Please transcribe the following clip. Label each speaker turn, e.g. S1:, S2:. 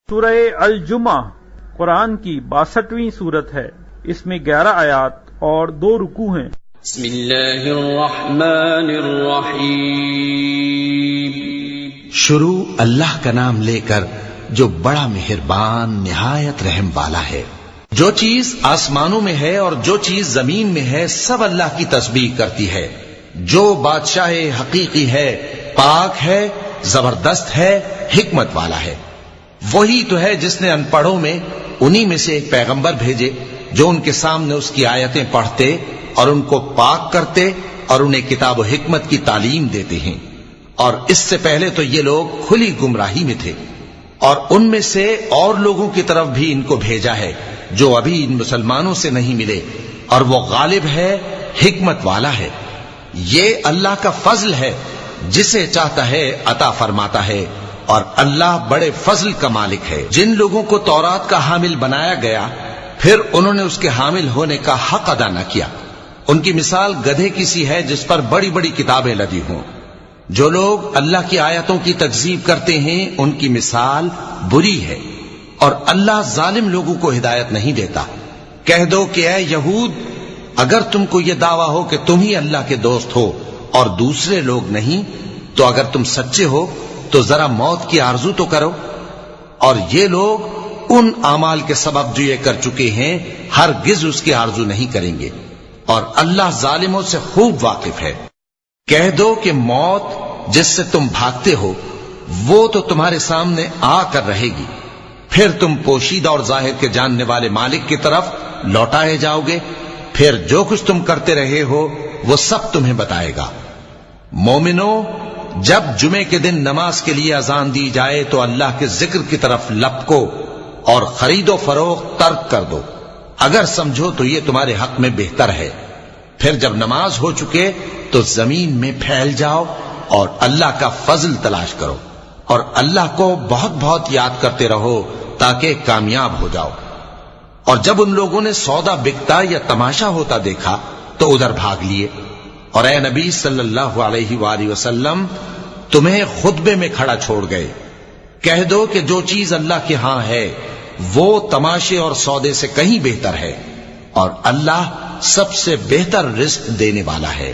S1: سورہ الجمعہ قرآن کی 62ویں سورت ہے۔ اس میں 11 آیات اور 2 رکوع ہیں۔
S2: بسم اللہ الرحمن الرحیم۔
S3: شروع اللہ کا نام لے کر جو بڑا مہربان نہایت رحم والا ہے۔ جو چیز آسمانوں میں ہے اور جو چیز زمین میں ہے سب اللہ کی تسبیح کرتی ہے۔ جو بادشاہ حقیقی ہے، پاک ہے، زبردست ہے، حکمت والا ہے۔ وہی تو ہے جس نے ان پڑھوں میں انہی میں سے ایک پیغمبر بھیجے جو ان کے سامنے اس کی آیتیں پڑھتے اور ان کو پاک کرتے اور انہیں کتاب و حکمت کی تعلیم دیتے ہیں۔ اور اس سے پہلے تو یہ لوگ کھلی گمراہی میں تھے، اور ان میں سے اور لوگوں کی طرف بھی ان کو بھیجا ہے جو ابھی ان مسلمانوں سے نہیں ملے، اور وہ غالب ہے، حکمت والا ہے۔ یہ اللہ کا فضل ہے، جسے چاہتا ہے عطا فرماتا ہے، اور اللہ بڑے فضل کا مالک ہے۔ جن لوگوں کو تورات کا حامل بنایا گیا پھر انہوں نے اس کے حامل ہونے کا حق ادا نہ کیا، ان کی مثال گدھے کی سی ہے جس پر بڑی بڑی کتابیں لدی ہوں۔ جو لوگ اللہ کی آیتوں کی تکذیب کرتے ہیں ان کی مثال بری ہے، اور اللہ ظالم لوگوں کو ہدایت نہیں دیتا۔ کہہ دو کہ اے یہود، اگر تم کو یہ دعویٰ ہو کہ تم ہی اللہ کے دوست ہو اور دوسرے لوگ نہیں، تو اگر تم سچے ہو تو ذرا موت کی آرزو تو کرو۔ اور یہ لوگ ان اعمال کے سبب جو یہ کر چکے ہیں ہرگز اس کی آرزو نہیں کریں گے، اور اللہ ظالموں سے خوب واقف ہے۔ کہہ دو کہ موت جس سے تم بھاگتے ہو وہ تو تمہارے سامنے آ کر رہے گی، پھر تم پوشیدہ اور ظاہر کے جاننے والے مالک کی طرف لوٹائے جاؤ گے، پھر جو کچھ تم کرتے رہے ہو وہ سب تمہیں بتائے گا۔ مومنو، جب جمعے کے دن نماز کے لیے اذان دی جائے تو اللہ کے ذکر کی طرف لپکو اور خرید و فروخت ترک کر دو، اگر سمجھو تو یہ تمہارے حق میں بہتر ہے۔ پھر جب نماز ہو چکے تو زمین میں پھیل جاؤ اور اللہ کا فضل تلاش کرو، اور اللہ کو بہت بہت یاد کرتے رہو تاکہ کامیاب ہو جاؤ۔ اور جب ان لوگوں نے سودا بکتا یا تماشا ہوتا دیکھا تو ادھر بھاگ لیے، اور اے نبی صلی اللہ علیہ وآلہ وسلم تمہیں خطبے میں کھڑا چھوڑ گئے۔ کہہ دو کہ جو چیز اللہ کے ہاں ہے وہ تماشے اور سودے سے کہیں بہتر ہے، اور اللہ سب سے بہتر رزق دینے والا ہے۔